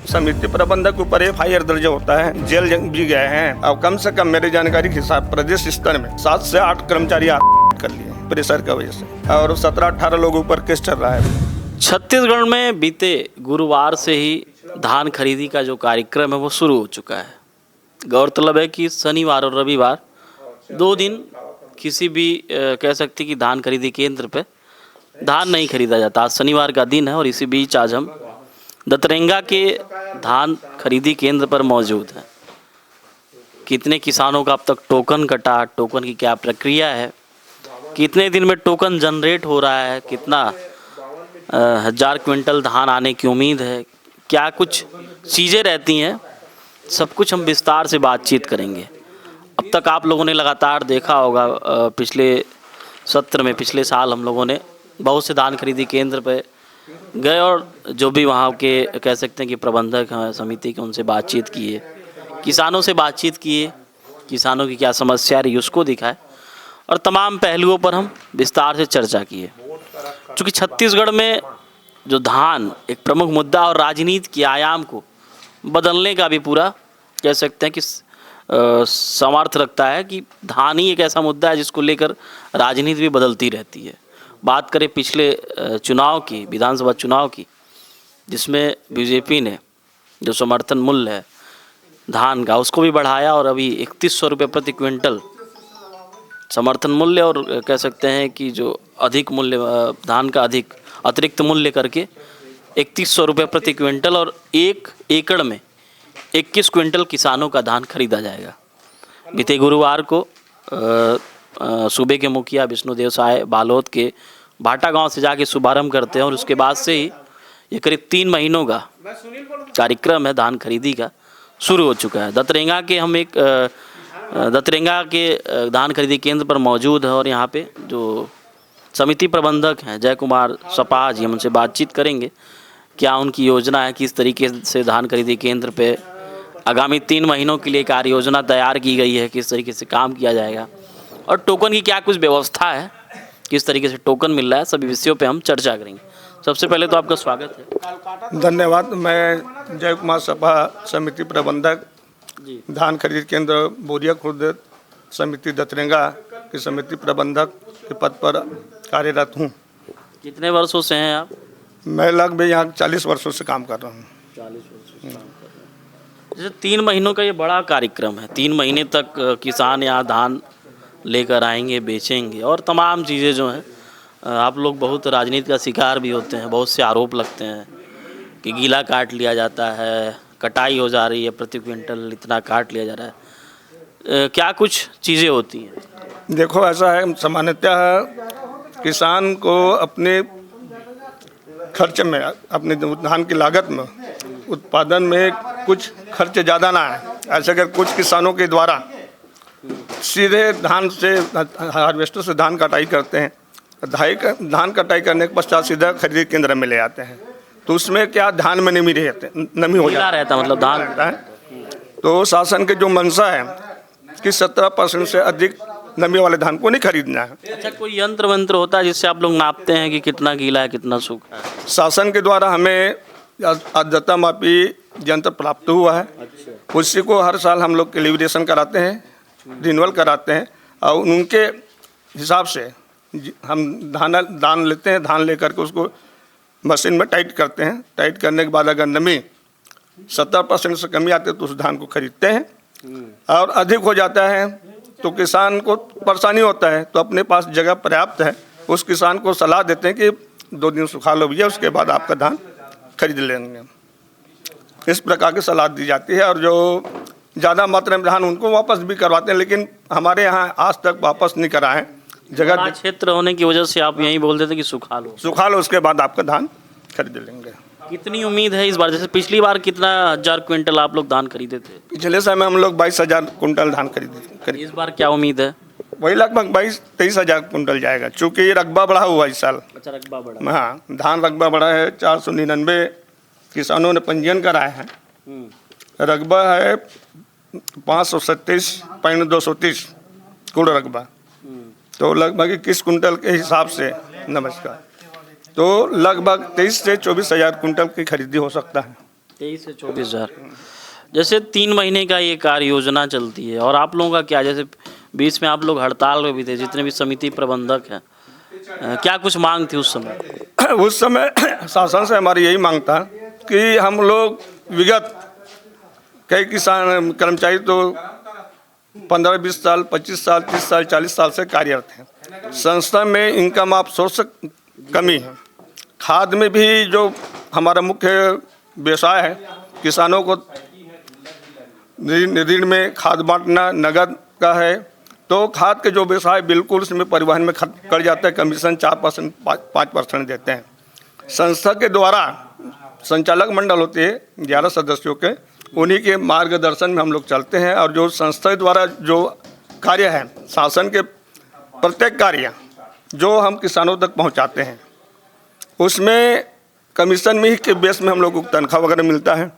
समिति प्रबंधक के ऊपर FIR दर्ज होता है, जेल भी गए हैं। अब कम से कम मेरी जानकारी के हिसाब प्रदेश स्तर में 7 से 8 कर्मचारी कर लिए प्रेशर की वजह से, और 17-18 लोगों ऊपर केस चल रहा है। छत्तीसगढ़ में बीते गुरुवार से ही धान खरीदी का जो कार्यक्रम है वो शुरू हो चुका है। गौरतलब है कि शनिवार और रविवार 2 दिन किसी भी कह सकते कि धान खरीदी केंद्र पे धान नहीं खरीदा जाता। आज शनिवार का दिन है और इसी बीच आज हम दतरेंगा के धान खरीदी केंद्र पर मौजूद हैं। कितने किसानों का अब तक टोकन कटा, टोकन की क्या प्रक्रिया है, कितने दिन में टोकन जनरेट हो रहा है, कितना 1000 क्विंटल धान आने की उम्मीद है, क्या कुछ चीज़ें रहती हैं, सब कुछ हम विस्तार से बातचीत करेंगे। अब तक आप लोगों ने लगातार देखा होगा, पिछले सत्र में पिछले साल हम लोगों ने बहुत से धान खरीदी केंद्र पे गए और जो भी वहाँ के कह सकते हैं कि प्रबंधक हैं समिति के, उनसे बातचीत किए, किसानों से बातचीत किए, किसानों की क्या समस्या रही उसको दिखाए और तमाम पहलुओं पर हम विस्तार से चर्चा किए। चूँकि छत्तीसगढ़ में जो धान एक प्रमुख मुद्दा और राजनीति के आयाम को बदलने का भी पूरा कह सकते हैं कि समर्थ रखता है कि धान ही एक ऐसा मुद्दा है जिसको लेकर राजनीति भी बदलती रहती है। बात करें पिछले चुनाव की, विधानसभा चुनाव की, जिसमें बीजेपी ने जो समर्थन मूल्य है धान का उसको भी बढ़ाया और अभी 3100 रुपये प्रति क्विंटल समर्थन मूल्य और कह सकते हैं कि जो अधिक मूल्य धान का अधिक अतिरिक्त मूल्य करके 3100 रुपये प्रति क्विंटल और 1 एकड़ में 21 क्विंटल किसानों का धान खरीदा जाएगा। बीते गुरुवार को सूबे के मुखिया विष्णुदेव साय बालोद के भाटा गांव से जाके शुभारंभ करते हैं और उसके बाद से ही ये करीब 3 महीनों का कार्यक्रम है धान खरीदी का शुरू हो चुका है। दतरेंगा के हम एक दतरेंगा के धान खरीदी केंद्र पर मौजूद है और यहाँ पे जो समिति प्रबंधक हैं जय कुमार सपा जी, हम उनसे बातचीत करेंगे क्या उनकी योजना है, किस तरीके से धान खरीदी केंद्र पे आगामी 3 महीनों के लिए कार्य योजना तैयार की गई है, किस तरीके से काम किया जाएगा और टोकन की क्या कुछ व्यवस्था है, किस तरीके से टोकन मिल रहा है, सभी विषयों पे हम चर्चा करेंगे। सबसे पहले तो आपका स्वागत है। धन्यवाद। मैं जय कुमार सपा समिति प्रबंधक धान खरीद केंद्र बोरिया खुर्द समिति दतरेंगा की समिति प्रबंधक के पद पर कार्यरत हूँ। कितने वर्षों से हैं आप? मैं लगभग यहाँ 40 वर्षों से काम कर रहा हूँ। 40 वर्षों से काम कर रहे हैं। जैसे 3 महीनों का ये बड़ा कार्यक्रम है, 3 महीने तक किसान यहाँ धान लेकर आएंगे, बेचेंगे और तमाम चीज़ें जो हैं, आप लोग बहुत राजनीति का शिकार भी होते हैं, बहुत से आरोप लगते हैं कि गीला काट लिया जाता है, कटाई हो जा रही है, प्रति क्विंटल इतना काट लिया जा रहा है, क्या कुछ चीज़ें होती हैं? देखो ऐसा है, सामान्यतः किसान को अपने खर्च में, अपने धान की लागत में, उत्पादन में कुछ खर्च ज़्यादा ना है। ऐसे अगर कुछ किसानों के द्वारा सीधे धान से हार्वेस्टर से धान कटाई करते हैं, धान कटाई करने के पश्चात सीधा खरीदी केंद्र में ले आते हैं, तो उसमें क्या धान में नमी हो जाता रहता, मतलब धान रहता है। तो शासन के जो मंशा है कि 17% से अधिक नमी वाले धान को नहीं खरीदना है। अच्छा, कोई यंत्र वंत्र होता है जिससे आप लोग नापते हैं कि कितना गीला है कितना सूखा है? शासन के द्वारा हमें आर्द्रता मापी यंत्र प्राप्त हुआ है। अच्छा। उसी को हर साल हम लोग कैलिब्रेशन कराते हैं, रिन्यूअल कराते हैं और उनके हिसाब से हम धान लेते हैं। धान लेकर के उसको मशीन में टाइट करते हैं। टाइट करने के बाद अगर नमी 70% से कमी आती है तो उस धान को खरीदते हैं और अधिक हो जाता है तो किसान को परेशानी होता है, तो अपने पास जगह पर्याप्त है, उस किसान को सलाह देते हैं कि 2 दिन सुखा लो भैया, उसके बाद आपका धान खरीद लेंगे। इस प्रकार की सलाह दी जाती है और जो ज़्यादा मात्रा में धान उनको वापस भी करवाते हैं, लेकिन हमारे यहाँ आज तक वापस नहीं कराएं। जगह क्षेत्र होने की वजह से आप यही बोल देते कि सुखा लो, उसके बाद आपका धान खरीद लेंगे। कितनी उम्मीद है इस बार? जैसे पिछली बार कितना 1000 क्विंटल आप लोग धान खरीदे थे? पिछले समय हम लोग 22,000 कुंटल धान खरीदे। इस बार क्या उम्मीद है? वही लगभग 22-23,000 कुंटल जाएगा, चूँकि ये रकबा बढ़ा हुआ इस साल। अच्छा, रकबा बढ़ा। हाँ, धान रकबा बढ़ा है। 499 किसानों ने पंजीयन कराए हैं। रकबा है 537.230 कुल रकबा, तो लगभग 21 कुंटल के हिसाब से, नमस्कार, तो लगभग 23 से 24,000 कुंटल की खरीदी हो सकता है। 23 से 24,000। जैसे 3 महीने का ये कार्य योजना चलती है और आप लोगों का क्या, जैसे बीच में आप लोग हड़ताल में भी थे, जितने भी समिति प्रबंधक हैं, क्या कुछ मांग थी उस समय? उस समय शासन से हमारी यही मांग था कि हम लोग विगत कई किसान कर्मचारी तो 15-20 साल, 25 साल, 30 साल, 40 साल से कार्यरत हैं। संस्था में इनकम आप सोर्स कमी है। खाद में भी जो हमारा मुख्य व्यवसाय है, किसानों को ऋण में खाद बांटना नगद का है, तो खाद के जो व्यवसाय बिल्कुल उसमें परिवहन में कट जाता है। कमीशन 4%, 5% देते हैं। संस्था के द्वारा संचालक मंडल होते हैं 11 सदस्यों के, उन्हीं के मार्गदर्शन में हम लोग चलते हैं। और जो संस्था द्वारा जो कार्य है, शासन के प्रत्येक कार्य जो हम किसानों तक पहुंचाते हैं, उसमें कमीशन में ही के बेस में हम लोग को तनख्वाह वगैरह मिलता है।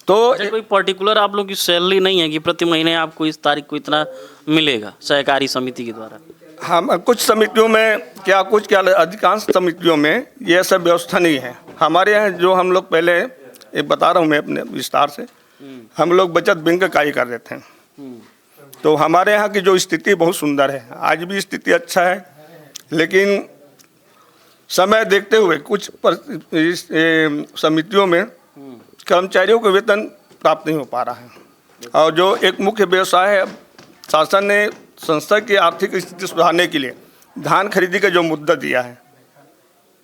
तो अच्छा, कोई पर्टिकुलर आप लोग की सैलरी नहीं है कि प्रति महीने आपको इस तारीख को इतना मिलेगा सहकारी समिति के द्वारा? हम कुछ समितियों में क्या अधिकांश समितियों में ये सब व्यवस्था नहीं है। हमारे यहाँ जो हम लोग पहले एक बता रहा हूँ मैं अपने विस्तार से, हम लोग बचत बैंक का कार्य कर रहे थे। तो हमारे यहाँ की जो स्थिति बहुत सुंदर है, आज भी स्थिति अच्छा है, लेकिन समय देखते हुए कुछ समितियों में कर्मचारियों को वेतन प्राप्त नहीं हो पा रहा है। और जो एक मुख्य व्यवसाय है, शासन ने संस्था की आर्थिक स्थिति सुधारने के लिए धान खरीदी का जो मुद्दा दिया है,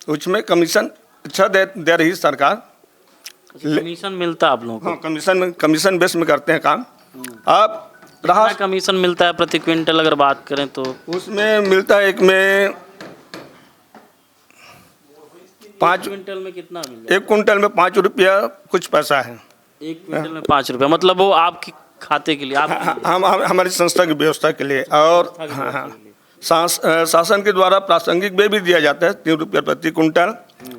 उसमें कमीशन अच्छा दे रही सरकार। कमीशन मिलता है आप लोगों को? हाँ, कमीशन बेस में करते हैं काम। अब रहा कमीशन मिलता है प्रति क्विंटल अगर बात करें तो? उसमें मिलता है, एक में 5 क्विंटल में कितना मिलता है? 1 कुंटल में 5 रुपया कुछ पैसा है। 1 क्विंटल में 5 रुपया, मतलब वो आपके खाते के लिए, हम हमारी संस्था की व्यवस्था के लिए। और हाँ, शासन के द्वारा प्रासंगिक व्यय भी दिया जाता है 3 रुपया प्रति कुंटल।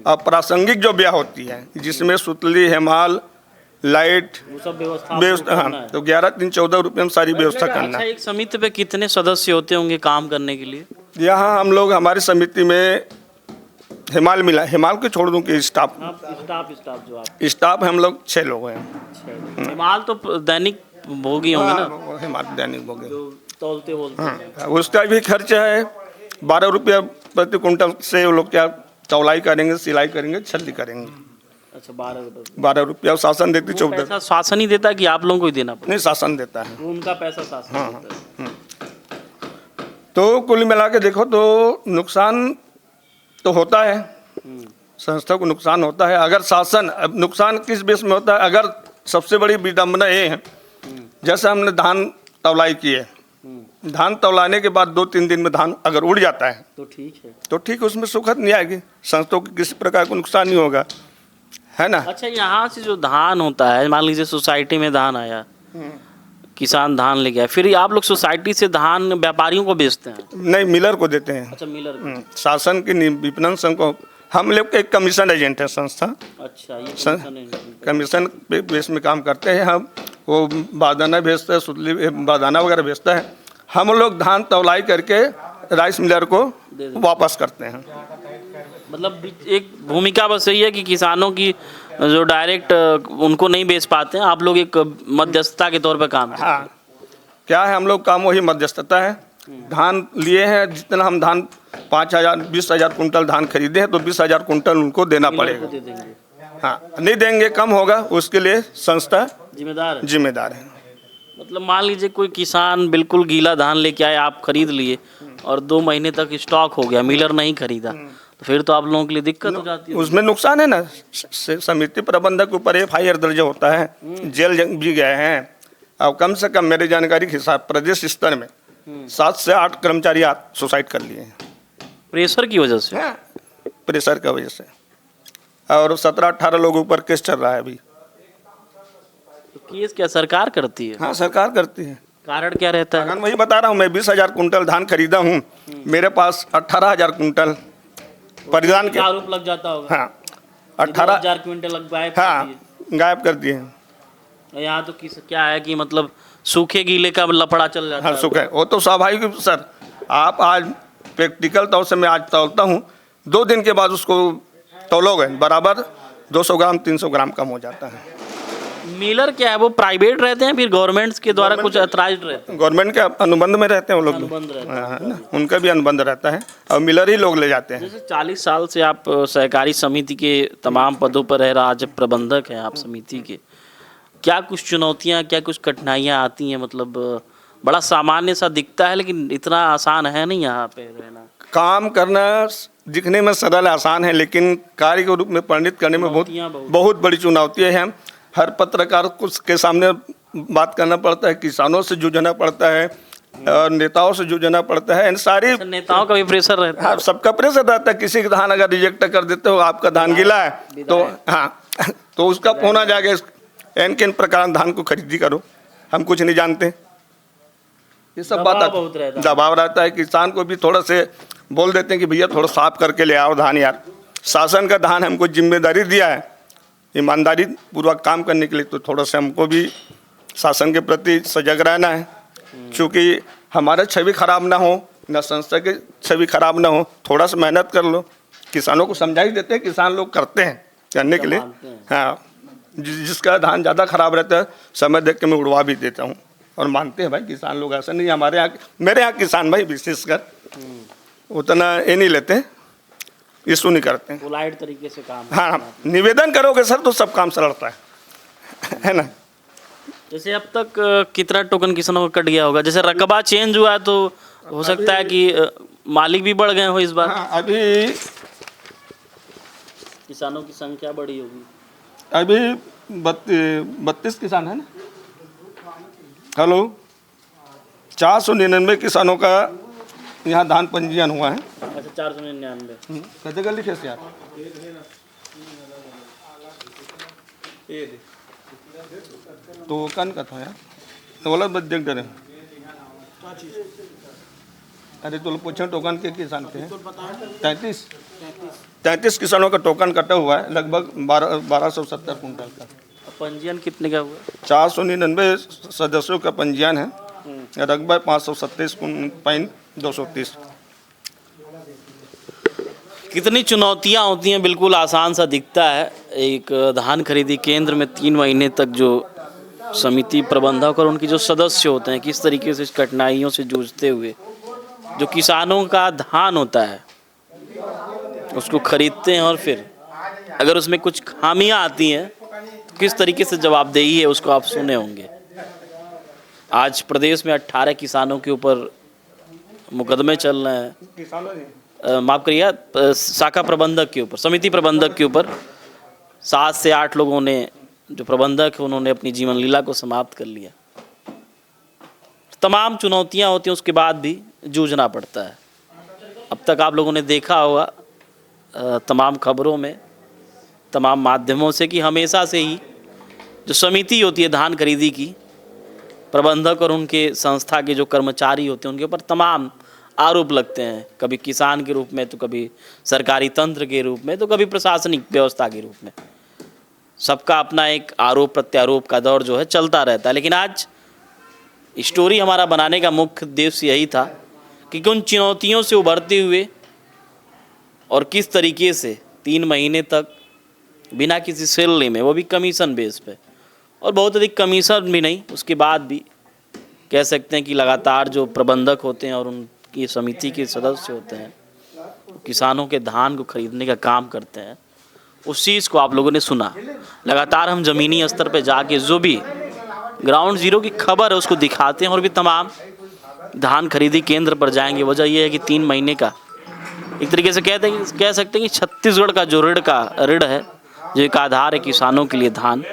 और प्रासंगिक जो व्यय होती है, जिसमें सुतली, हेमाल, लाइट, सब व्यवस्था, हाँ, तो 11-3-14 रुपये में सारी व्यवस्था करना। अच्छा, एक समिति पे कितने सदस्य होते होंगे काम करने के लिए? यहाँ हम लोग हमारी समिति में हिमाल मिला, हिमाल को छोड़ दूँ कि स्टाफ जो आप स्टाफ हम लोग 6 लोग हैं। हिमाल तो दैनिक भोगी होंगे ना? हिमाल दैनिक भोगी, तौलते बोलते। हाँ, उसका भी खर्च है 12 रुपया प्रति कुंटल से। वो लोग क्या तौलाई करेंगे, सिलाई करेंगे, छल्ली करेंगे। अच्छा, 12 रुपया शासन देती, 14। पैसा शासन ही देता है कि आप लोगों को ही देना पड़ता नहीं, शासन देता है। है? उनका पैसा शासन हाँ, देता है। तो कुल मिला के देखो तो नुकसान तो होता है, संस्था को नुकसान होता है। अगर शासन, अब नुकसान किस बेस में होता है, अगर सबसे बड़ी विडम्बना ये है, जैसे हमने धान तौलाई की है, धान तौलाने के बाद 2-3 दिन में धान अगर उड़ जाता है तो ठीक है, तो ठीक, उसमें सुखद नहीं आएगी, संस्थाओं को किसी प्रकार को नुकसान नहीं होगा, है ना। अच्छा, यहाँ से जो धान होता है, मान लीजिए सोसाइटी में धान आया, किसान धान ले गया, फिर आप लोग सोसाइटी से धान व्यापारियों को बेचते हैं? नहीं, मिलर को देते हैं। अच्छा, मिलर। शासन की विपणन संघ को हम लोग एक कमीशन एजेंट है संस्था। अच्छा, ये कमीशन पे बेस में काम करते हैं हम। वो बारदाना भेजता है, सुतली बारदाना वगैरह भेजता है, हम लोग धान तौलाई करके राइस मिलर को वापस करते हैं। मतलब एक भूमिका बस यही है कि किसानों की जो डायरेक्ट उनको नहीं बेच पाते हैं, आप लोग एक मध्यस्थता के तौर पे काम करते हैं। हाँ, क्या है, हम लोग काम वही मध्यस्थता है। धान लिए हैं, जितना हम धान 5,000-20,000 कुंटल धान खरीदे हैं, तो 20,000 कुंटल उनको देना पड़ेगा। हाँ, नहीं देंगे कम होगा, उसके लिए संस्था जिम्मेदार है। मतलब मान लीजिए कोई किसान बिल्कुल गीला धान लेके आए, आप खरीद लिए और 2 महीने तक स्टॉक हो गया, मिलर नहीं खरीदा, तो फिर तो आप लोगों के लिए दिक्कत हो जाती है। उसमें नुकसान है ना। समिति प्रबंधक के ऊपर FIR दर्ज होता है, जेल भी गए हैं। और कम से कम मेरी जानकारी के हिसाब प्रदेश स्तर में 7 से 8 कर्मचारी सुसाइड कर लिए हैं, प्रेशर की वजह से। प्रेशर की वजह से। और 17-18 लोगों पर केस चल रहा है अभी। तो केस क्या सरकार करती है? हाँ, सरकार करती है। कारण क्या रहता है? वही बता रहा हूँ मैं, 20,000 कुंटल धान खरीदा हूँ, मेरे पास 18,000 कुंटल परिधान के आरोप लग जाता होगा। हाँ, 18,000 क्विंटल गायब। हाँ, गायब कर दिए हैं। यहाँ तो क्या है कि मतलब सूखे गीले का लफड़ा चल जाता है। हाँ, सूखे, वो तो स्वाभाविक है सर। आप आज प्रैक्टिकल तौर से मैं आज तौलता हूँ, 2 दिन के बाद उसको तौलोगे, बराबर 200 ग्राम 300 ग्राम कम हो जाता है। मिलर क्या है, वो प्राइवेट रहते हैं फिर गवर्नमेंट के द्वारा कुछ अथराइज्ड रहते हैं? गवर्नमेंट के अनुबंध में रहते हैं वो लोग भी। अनुबंध रहता है। हाँ, ना, उनका भी अनुबंध रहता है और मिलर ही लोग ले जाते हैं। जैसे 40 साल से आप सहकारी समिति के तमाम पदों पर रह रहा, आज प्रबंधक हैं आप समिति के, क्या कुछ चुनौतियाँ, क्या कुछ कठिनाइयाँ आती हैं? मतलब बड़ा सामान्य सा दिखता है लेकिन इतना आसान है नहीं यहाँ पे रहना। काम करना दिखने में सरल आसान है, लेकिन कार्य के रूप में परिणित करने में चुनौतियाँ बहुत बड़ी चुनौतियाँ हैं। हर पत्रकार को के सामने बात करना पड़ता है, किसानों से जूझना पड़ता है और नेताओं से जूझना पड़ता है। इन सारी नेताओं का भी प्रेशर रहता है। हाँ, सबका प्रेशर रहता है। किसी का धान अगर रिजेक्ट कर देते हो, आपका धान गिला है तो हाँ तो उसका फोन आ जाएगा, इन किन प्रकार धान को खरीदी करो, हम कुछ नहीं जानते। ये सब बात दबाव रहता है। किसान को भी थोड़ा से बोल देते हैं कि भैया थोड़ा साफ करके ले आओ धान यार, शासन का धान हमको जिम्मेदारी दिया है ईमानदारी पूर्वक काम करने के लिए, तो थोड़ा सा हमको भी शासन के प्रति सजग रहना है। क्योंकि हमारा छवि खराब ना हो, न संस्था की छवि खराब ना हो, थोड़ा सा मेहनत कर लो। किसानों को समझा ही देते हैं, किसान लोग करते हैं करने के लिए। हाँ, जिसका धान ज़्यादा खराब रहता है समय देख के मैं उड़वा भी देता हूँ और मानते हैं भाई किसान लोग। ऐसा नहीं, हमारे यहाँ मेरे यहाँ किसान भाई विशेषकर उतना ये नहीं लेते, इशू नहीं करते हैं, पोलाइट तरीके से काम। हाँ, निवेदन करोगे सर तो सब काम सरलता है ना। जैसे अब तक कितना टोकन किसानों का कट गया होगा? जैसे रकबा चेंज हुआ है तो हो सकता है कि मालिक भी बढ़ गए हो इस बार। हाँ, अभी किसानों की संख्या बढ़ी होगी। अभी 32 किसान है ना। हेलो, 499 किसानों का यहाँ धान पंजीयन हुआ है। अच्छा, 499 कैसे कर लिखे यार, टोकन का था यार, बोला बस देख डरे। अरे तो पूछे टोकन के किसान के 33 किसानों का टोकन कटा हुआ है, लगभग 1270 कुंटल का। पंजीयन कितने का हुआ? 499 सदस्यों का पंजीयन है, रकबा 527.230। कितनी चुनौतियां होती हैं, बिल्कुल आसान सा दिखता है। एक धान खरीदी केंद्र में 3 महीने तक जो समिति प्रबंधक और उनके जो सदस्य होते हैं, किस तरीके से इस कठिनाइयों से जूझते हुए जो किसानों का धान होता है उसको खरीदते हैं, और फिर अगर उसमें कुछ खामियां आती हैं तो किस तरीके से जवाबदेही है उसको आप सुने होंगे। आज प्रदेश में 18 किसानों के ऊपर मुकदमे चल रहे हैं, माफ़ करिए, शाखा प्रबंधक के ऊपर, समिति प्रबंधक के ऊपर 7 से 8 लोगों ने, जो प्रबंधक है उन्होंने अपनी जीवन लीला को समाप्त कर लिया। तमाम चुनौतियां होती हैं, उसके बाद भी जूझना पड़ता है। अब तक आप लोगों ने देखा होगा तमाम खबरों में, तमाम माध्यमों से, कि हमेशा से ही जो समिति होती है धान खरीदी की, प्रबंधक और उनके संस्था के जो कर्मचारी होते हैं उनके ऊपर तमाम आरोप लगते हैं, कभी किसान के रूप में, तो कभी सरकारी तंत्र के रूप में, तो कभी प्रशासनिक व्यवस्था के रूप में। सबका अपना एक आरोप प्रत्यारोप का दौर जो है चलता रहता है। लेकिन आज स्टोरी हमारा बनाने का मुख्य उद्देश्य यही था कि उन चुनौतियों से उभरते हुए और किस तरीके से 3 महीने तक बिना किसी सैलरी में, वो भी कमीशन बेस पे, और बहुत अधिक कमीशन भी नहीं, उसके बाद भी कह सकते हैं कि लगातार जो प्रबंधक होते हैं और उनकी समिति के सदस्य होते हैं किसानों के धान को खरीदने का काम करते हैं, उस चीज़ को आप लोगों ने सुना। लगातार हम ज़मीनी स्तर पे जाके जो भी ग्राउंड जीरो की खबर है उसको दिखाते हैं, और भी तमाम धान खरीदी केंद्र पर जाएंगे। वजह यह है कि 3 महीने का एक तरीके से कह सकते हैं कि छत्तीसगढ़ का जो ऋण है, जो एक आधार है किसानों के लिए धान,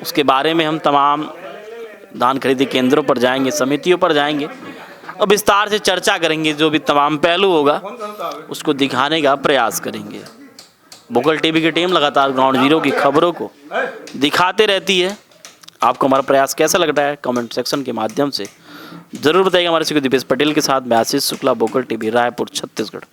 उसके बारे में हम तमाम धान खरीदी केंद्रों पर जाएंगे, समितियों पर जाएंगे और विस्तार से चर्चा करेंगे। जो भी तमाम पहलू होगा उसको दिखाने का प्रयास करेंगे। वोकल टीवी की टीम लगातार ग्राउंड जीरो की खबरों को दिखाते रहती है। आपको हमारा प्रयास कैसा लग रहा है कमेंट सेक्शन के माध्यम से ज़रूर बताइएगा। हमारे से दीपेश पटेल के साथ मैं आशीष शुक्ला, वोकल टीवी, रायपुर, छत्तीसगढ़।